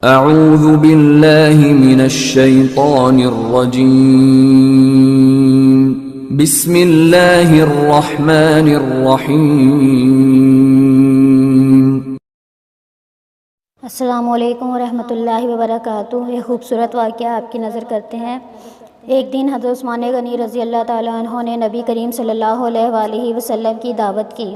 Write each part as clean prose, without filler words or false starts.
اعوذ باللہ من الشیطان الرجیم بسم اللہ الرحمن الرحیم۔ السلام علیکم ورحمۃ اللہ وبرکاتہ۔ یہ خوبصورت واقعہ آپ کی نظر کرتے ہیں۔ ایک دن حضرت عثمان غنی رضی اللہ تعالیٰ عنہ نے نبی کریم صلی اللہ علیہ وآلہ وسلم کی دعوت کی۔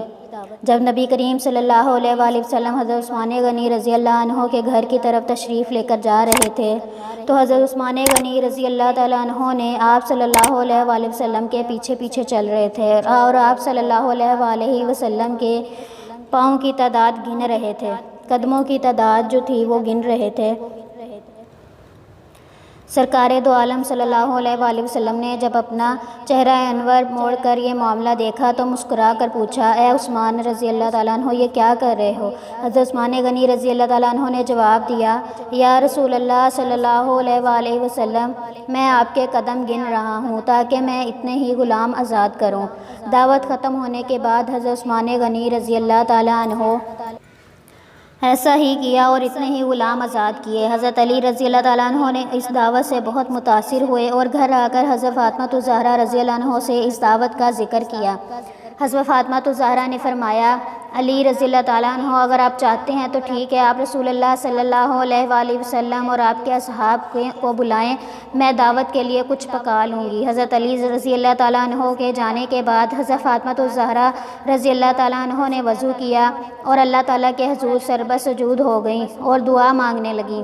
جب نبی کریم صلی اللہ علیہ وآلہ وسلم حضرت عثمان غنی رضی اللہ عنہ کے گھر کی طرف تشریف لے کر جا رہے تھے تو حضرت عثمان غنی رضی اللہ تعالیٰ عنہ نے آپ صلی اللہ علیہ وآلہ وسلم کے پیچھے پیچھے چل رہے تھے اور آپ صلی اللہ علیہ وآلہ وسلم کے پاؤں کی تعداد گن رہے تھے، قدموں کی تعداد جو تھی وہ گن رہے تھے۔ سرکار دو عالم صلی اللہ علیہ وآلہ وسلم نے جب اپنا چہرہ انور موڑ کر یہ معاملہ دیکھا تو مسکرا کر پوچھا، اے عثمان رضی اللہ تعالیٰ عنہ، یہ کیا کر رہے ہو؟ حضرت عثمان غنی رضی اللہ تعالیٰ عنہ نے جواب دیا، یا رسول اللہ صلی اللہ علیہ وآلہ وسلم، میں آپ کے قدم گن رہا ہوں تاکہ میں اتنے ہی غلام آزاد کروں۔ دعوت ختم ہونے کے بعد حضرت عثمان غنی رضی اللہ تعالیٰ عنہ ایسا ہی کیا اور اتنے ہی غلام آزاد کیے۔ حضرت علی رضی اللہ تعالیٰ عنہ نے اس دعوت سے بہت متاثر ہوئے اور گھر آ کر حضرت فاطمہ الزہرا رضی اللہ عنہ سے اس دعوت کا ذکر کیا۔ حضرت فاطمہ الزہرا نے فرمایا، علی رضی اللہ تعالیٰ عنہ، اگر آپ چاہتے ہیں تو ٹھیک ہے، آپ رسول اللہ صلی اللہ علیہ وآلہ وسلم اور آپ کے اصحاب کو بلائیں، میں دعوت کے لیے کچھ پکا لوں گی۔ حضرت علی رضی اللہ تعالیٰ عنہ کے جانے کے بعد حضرت فاطمہ الزہرا رضی اللہ تعالیٰ عنہ نے وضو کیا اور اللہ تعالیٰ کے حضور سربت سجود ہو گئیں اور دعا مانگنے لگیں،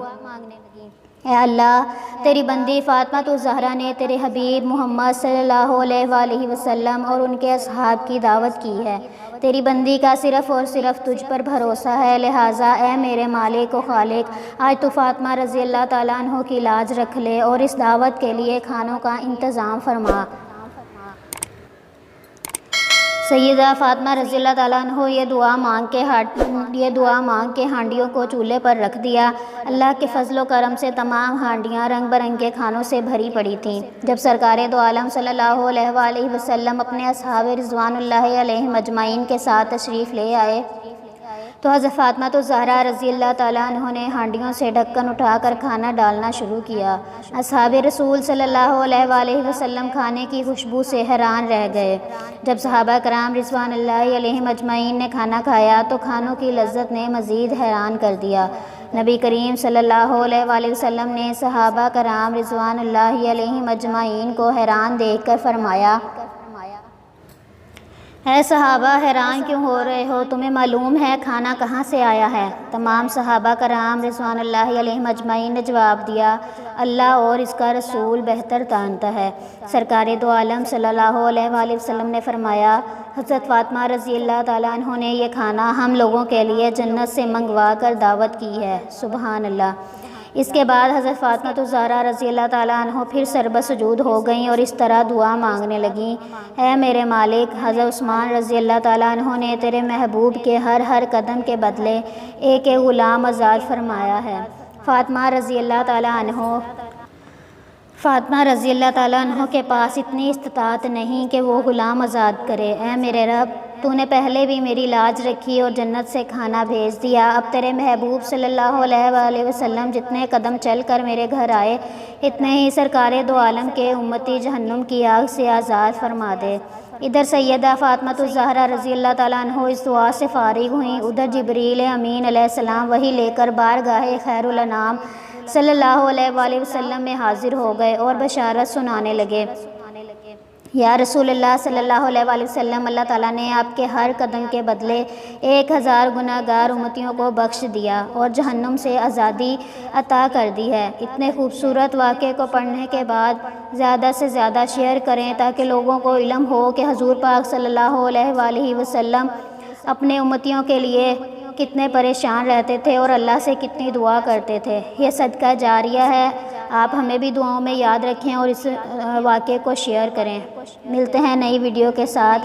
اے اللہ، تیری بندی فاطمہ الزہرا نے تیرے حبیب محمد صلی اللہ علیہ وآلہ وسلم اور ان کے اصحاب کی دعوت کی ہے، تیری بندی کا صرف اور صرف تجھ پر بھروسہ ہے، لہٰذا اے میرے مالک و خالق، آج تو فاطمہ رضی اللہ تعالیٰ عنہ کی لاج رکھ لے اور اس دعوت کے لیے کھانوں کا انتظام فرما۔ سیدہ فاطمہ رضی اللہ تعالیٰ عنہ یہ دعا مانگ کے ہانڈیوں کو چولہے پر رکھ دیا۔ اللہ کے فضل و کرم سے تمام ہانڈیاں رنگ برنگے کھانوں سے بھری پڑی تھیں۔ جب سرکار دو عالم صلی اللہ علیہ وآلہ وسلم اپنے اصحاب رضوان اللہ علیہم اجمعین کے ساتھ تشریف لے آئے تو حضرت فاطمہ الزہرا رضی اللہ تعالیٰ عنہ نے ہانڈیوں سے ڈھکن اٹھا کر کھانا ڈالنا شروع کیا۔ اصحاب رسول صلی اللہ علیہ وآلہ وسلم کھانے کی خوشبو سے حیران رہ گئے۔ جب صحابہ کرام رضوان اللہ علیہم اجمعین نے کھانا کھایا تو کھانوں کی لذت نے مزید حیران کر دیا۔ نبی کریم صلی اللہ علیہ وآلہ وسلم نے صحابہ کرام رضوان اللہ علیہم اجمعین کو حیران دیکھ کر فرمایا، اے صحابہ، حیران کیوں ہو رہے ہو؟ تمہیں معلوم ہے کھانا کہاں سے آیا ہے؟ تمام صحابہ کرام رضوان اللہ علیہم اجمعین نے جواب دیا، اللہ اور اس کا رسول بہتر جانتا ہے۔ سرکار دو عالم صلی اللہ علیہ وآلہ وسلم نے فرمایا، حضرت فاطمہ رضی اللہ تعالیٰ عنہ نے یہ کھانا ہم لوگوں کے لیے جنت سے منگوا کر دعوت کی ہے، سبحان اللہ۔ اس کے بعد حضرت فاطمہ الزہرا رضی اللہ تعالیٰ عنہ پھر سربت سجود ہو گئیں اور اس طرح دعا مانگنے لگیں، اے میرے مالک، حضرت عثمان رضی اللہ تعالیٰ عنہ نے تیرے محبوب کے ہر قدم کے بدلے ایک غلام آزاد فرمایا ہے۔ فاطمہ رضی اللہ تعالیٰ عنہ کے پاس اتنی استطاعت نہیں کہ وہ غلام آزاد کرے، اے میرے رب، تو نے پہلے بھی میری لاج رکھی اور جنت سے کھانا بھیج دیا، اب تیرے محبوب صلی اللہ علیہ وآلہ وسلم جتنے قدم چل کر میرے گھر آئے اتنے ہی سرکار دو عالم کے امتی جہنم کی آگ سے آزاد فرما دے۔ ادھر سیدہ فاطمہ الزہرا رضی اللہ تعالیٰ عنہ اس دعا سے فارغ ہوئیں، ادھر جبریل امین علیہ السلام وحی لے کر بارگاہ خیر الانام صلی اللہ علیہ وآلہ وسلم میں حاضر ہو گئے اور بشارت سنانے لگے، یا رسول اللہ صلی اللہ علیہ وآلہ وسلم، اللہ تعالیٰ نے آپ کے ہر قدم کے بدلے 1000 گناہ گار امتیوں کو بخش دیا اور جہنم سے آزادی عطا کر دی ہے۔ اتنے خوبصورت واقعے کو پڑھنے کے بعد زیادہ سے زیادہ شیئر کریں تاکہ لوگوں کو علم ہو کہ حضور پاک صلی اللہ علیہ وآلہ وسلم اپنے امتیوں کے لیے کتنے پریشان رہتے تھے اور اللہ سے کتنی دعا کرتے تھے۔ یہ صدقہ جاریہ ہے، آپ ہمیں بھی دعاؤں میں یاد رکھیں اور اس واقعے کو شیئر کریں۔ ملتے ہیں نئی ویڈیو کے ساتھ۔